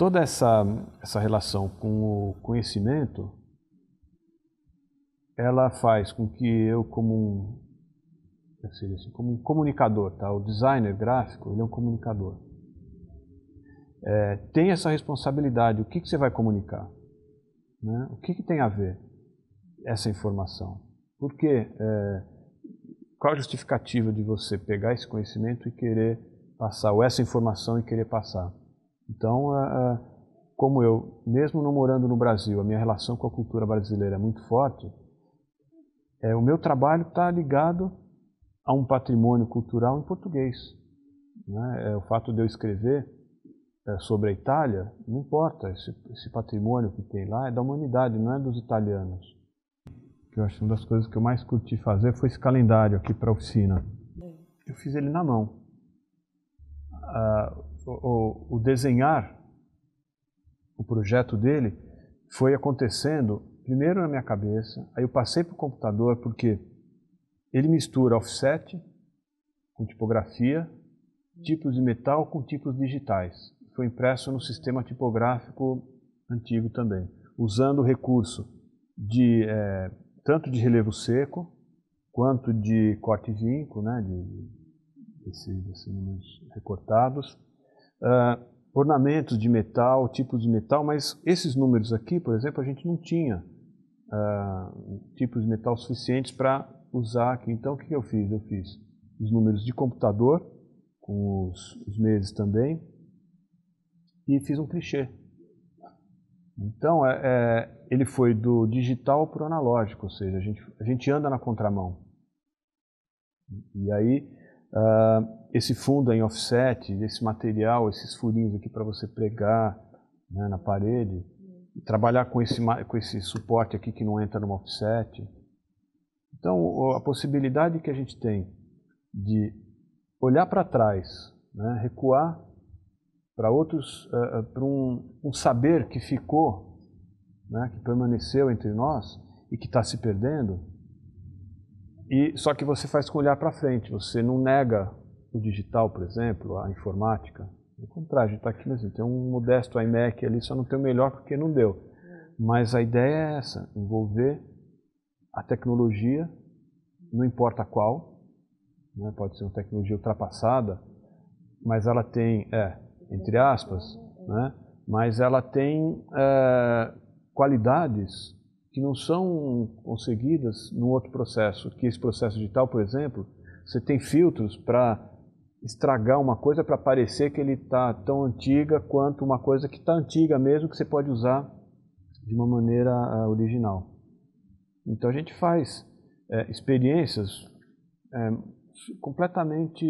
toda essa relação com o conhecimento, ela faz com que eu, como um comunicador, tá? O designer gráfico, ele é um comunicador. Tem essa responsabilidade. O que você vai comunicar? Né? O que tem a ver essa informação? Por quê? Qual a justificativa de você pegar esse conhecimento e querer passar, ou essa informação e querer passar? Então, como eu, mesmo não morando no Brasil, a minha relação com a cultura brasileira é muito forte, o meu trabalho está ligado a um patrimônio cultural em português. Né? O fato de eu escrever sobre a Itália, não importa, esse patrimônio que tem lá é da humanidade, não é dos italianos. Eu acho que uma das coisas que eu mais curti fazer foi esse calendário aqui para a oficina. Eu fiz ele na mão. O desenhar, o projeto dele, foi acontecendo primeiro na minha cabeça, aí eu passei para o computador, porque ele mistura offset com tipografia, tipos de metal com tipos digitais. Foi impresso no sistema tipográfico antigo também, usando o recurso tanto de relevo seco, quanto de corte e vinco, né, desses números recortados, ornamentos de metal, tipos de metal, mas esses números aqui, por exemplo, a gente não tinha tipos de metal suficientes para usar aqui. Então, o que eu fiz? Eu fiz os números de computador, com os meses também, e fiz um clichê. Então, ele foi do digital para o analógico, ou seja, a gente anda na contramão. E aí, esse fundo em offset, esse material, esses furinhos aqui para você pregar, né, na parede, e trabalhar com esse suporte aqui que não entra no offset. Então, a possibilidade que a gente tem de olhar para trás, né, recuar para outros, para um saber que ficou, né, que permaneceu entre nós e que está se perdendo, só que você faz com olhar para frente, você não nega o digital, por exemplo, a informática. Ao contrário, a gente está aqui, mas tem um modesto iMac ali, só não tem o melhor porque não deu. Mas a ideia é essa, envolver a tecnologia, não importa qual, né, pode ser uma tecnologia ultrapassada, mas ela tem, entre aspas, né, mas ela tem qualidades que não são conseguidas num outro processo, que esse processo digital, por exemplo, você tem filtros para estragar uma coisa para parecer que ele está tão antiga quanto uma coisa que está antiga mesmo, que você pode usar de uma maneira original. Então a gente faz experiências completamente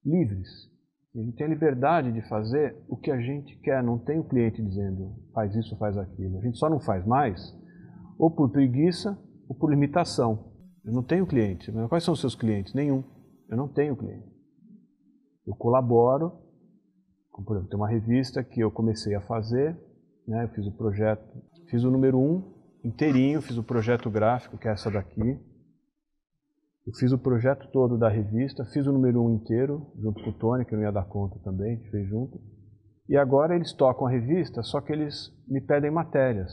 livres. A gente tem a liberdade de fazer o que a gente quer, não tem o cliente dizendo faz isso, faz aquilo. A gente só não faz mais ou por preguiça ou por limitação. Eu não tenho cliente. Quais são os seus clientes? Nenhum. Eu não tenho cliente. Eu colaboro, como, por exemplo, tem uma revista que eu comecei a fazer, né, eu fiz o projeto, fiz o número 1 inteirinho, fiz o projeto gráfico, que é essa daqui. Eu fiz o projeto todo da revista, fiz o número 1 inteiro, junto com o Tony, que eu não ia dar conta também, a gente fez junto. E agora eles tocam a revista, só que eles me pedem matérias.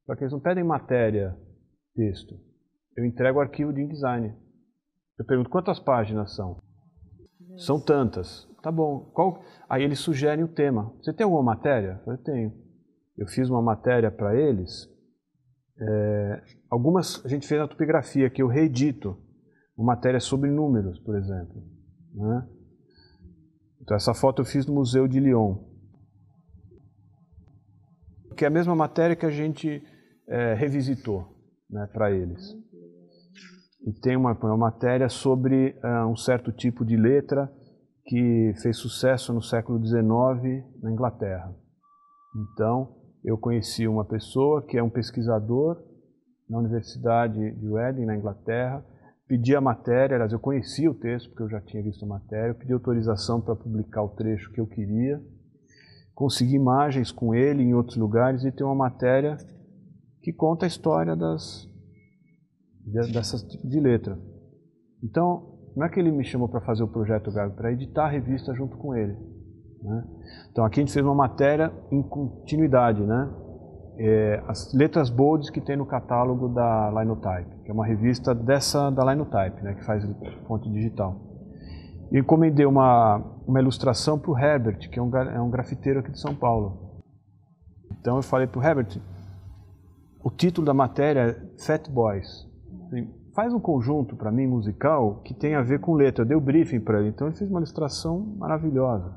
Só que eles não pedem matéria, texto. Eu entrego o arquivo de InDesign. Eu pergunto, quantas páginas são? São tantas. Tá bom. Aí eles sugerem o tema. Você tem alguma matéria? Eu tenho. Eu fiz uma matéria para eles. Algumas a gente fez na tipografia, que eu reedito. Uma matéria sobre números, por exemplo. Né? Então essa foto eu fiz no Museu de Lyon. Que é a mesma matéria que a gente revisitou, né, para eles. E tem uma matéria sobre um certo tipo de letra que fez sucesso no século XIX na Inglaterra. Então, eu conheci uma pessoa que é um pesquisador na Universidade de Reading, na Inglaterra, pedi a matéria, aliás, eu conhecia o texto, porque eu já tinha visto a matéria, eu pedi autorização para publicar o trecho que eu queria, consegui imagens com ele em outros lugares e tem uma matéria que conta a história dessas tipos de letra. Então, não é que ele me chamou para fazer o projeto gráfico, para editar a revista junto com ele. né? Então aqui a gente fez uma matéria em continuidade, né? As letras bolds que tem no catálogo da Linotype, que é uma revista da Linotype, né, que faz fonte digital. E encomendei uma ilustração para o Herbert, que é um grafiteiro aqui de São Paulo. Então eu falei para o Herbert, o título da matéria é Fat Boys. Faz um conjunto para mim musical que tem a ver com letra. Eu dei o briefing para ele, então ele fez uma ilustração maravilhosa.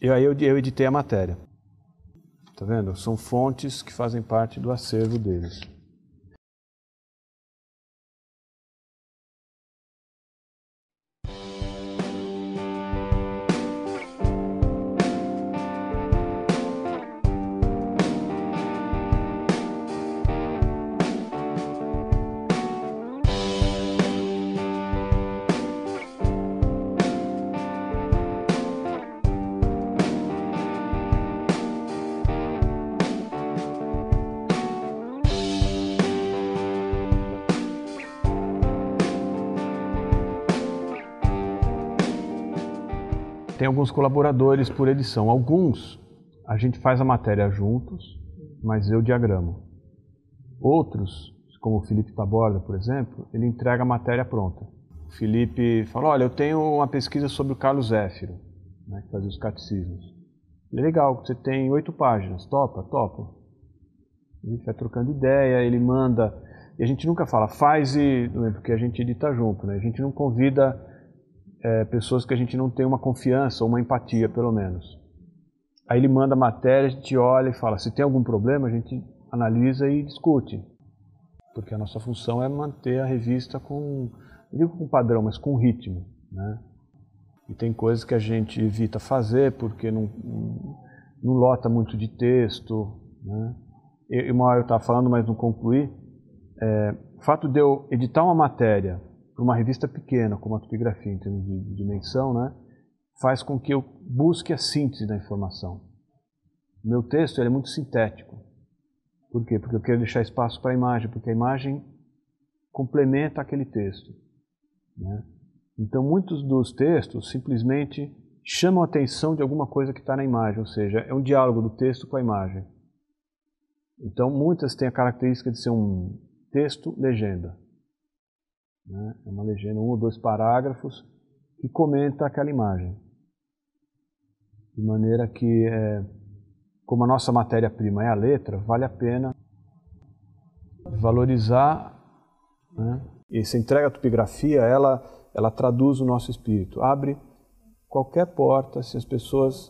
E aí eu editei a matéria. Tá vendo? São fontes que fazem parte do acervo deles. Tem alguns colaboradores por edição. Alguns a gente faz a matéria juntos, mas eu diagramo. Outros, como o Felipe Taborda, por exemplo, ele entrega a matéria pronta. O Felipe fala, olha, eu tenho uma pesquisa sobre o Carlos Zéfiro, né, que fazia os catecismos. É legal, você tem 8 páginas, topa? Topo. A gente vai trocando ideia, ele manda, e a gente nunca fala, faz e... porque a gente edita junto, né? A gente não convida pessoas que a gente não tem uma confiança ou uma empatia, pelo menos. Aí ele manda a matéria, a gente olha e fala, se tem algum problema, a gente analisa e discute. Porque a nossa função é manter a revista com, não digo com padrão, mas com ritmo, né? E tem coisas que a gente evita fazer porque não lota muito de texto, né? E uma hora eu estava falando, mas não concluí. O fato de eu editar uma matéria para uma revista pequena, como a Topografia, em termos de dimensão, né, faz com que eu busque a síntese da informação. O meu texto ele é muito sintético. Por quê? Porque eu quero deixar espaço para a imagem, porque a imagem complementa aquele texto, né? Então, muitos dos textos simplesmente chamam a atenção de alguma coisa que está na imagem, ou seja, é um diálogo do texto com a imagem. Então, muitas têm a característica de ser um texto-legenda. Né? É uma legenda, 1 ou 2 parágrafos, que comenta aquela imagem. De maneira que, como a nossa matéria-prima é a letra, vale a pena valorizar, né? E essa entrega à topografia, ela traduz o nosso espírito, abre qualquer porta, se as pessoas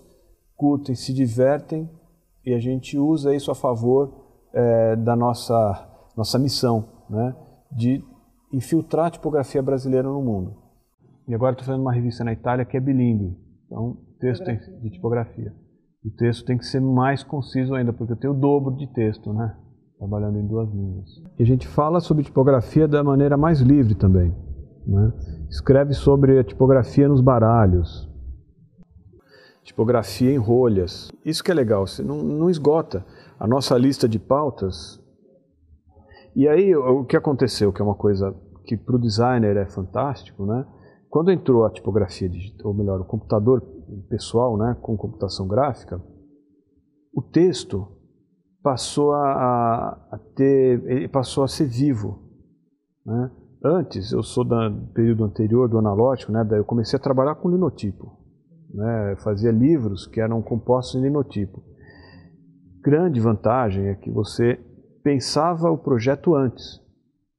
curtem, se divertem, e a gente usa isso a favor da nossa missão, né? De infiltrar a tipografia brasileira no mundo. E agora estou fazendo uma revista na Itália que é bilíngue, então o texto tem de tipografia. O texto tem que ser mais conciso ainda, porque eu tenho o dobro de texto, né? Trabalhando em 2 línguas. E a gente fala sobre tipografia da maneira mais livre também, né? Escreve sobre a tipografia nos baralhos, tipografia em rolhas. Isso que é legal, você não esgota a nossa lista de pautas. E aí, o que aconteceu, que é uma coisa que para o designer é fantástico, né? Quando entrou a tipografia digital, ou melhor, o computador pessoal, né, com computação gráfica, o texto passou passou a ser vivo, né? Antes, eu sou do período anterior, do analógico, né? Daí eu comecei a trabalhar com linotipo, né? Eu fazia livros que eram compostos em linotipo. Grande vantagem é que você pensava o projeto antes.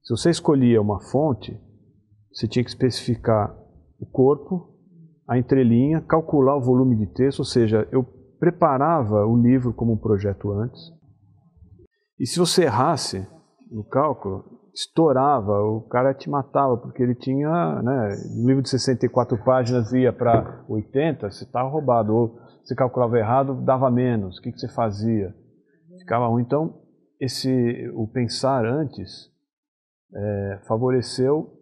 Se você escolhia uma fonte, você tinha que especificar o corpo, a entrelinha, calcular o volume de texto, ou seja, eu preparava o livro como um projeto antes. E se você errasse no cálculo, estourava, o cara te matava, porque ele tinha, né, um livro de 64 páginas ia para 80, você estava roubado, ou você calculava errado, dava menos, o que você fazia? Ficava ruim. Então, o pensar antes favoreceu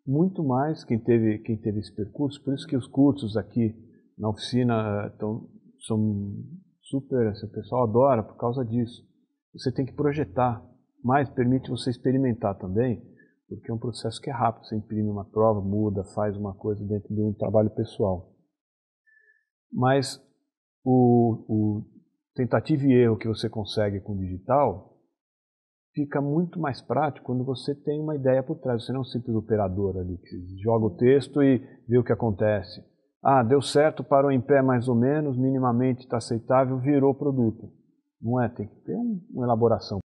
muito mais quem teve esse percurso. Por isso que os cursos aqui na oficina são super, o pessoal adora por causa disso. Você tem que projetar, mas permite você experimentar também, porque é um processo que é rápido. Você imprime uma prova, muda, faz uma coisa dentro de um trabalho pessoal. Mas o tentativa e erro que você consegue com o digital fica muito mais prático quando você tem uma ideia por trás. Você não é um simples operador ali que joga o texto e vê o que acontece. Ah, deu certo, parou em pé mais ou menos, minimamente está aceitável, virou produto. Não é? Tem que ter uma elaboração.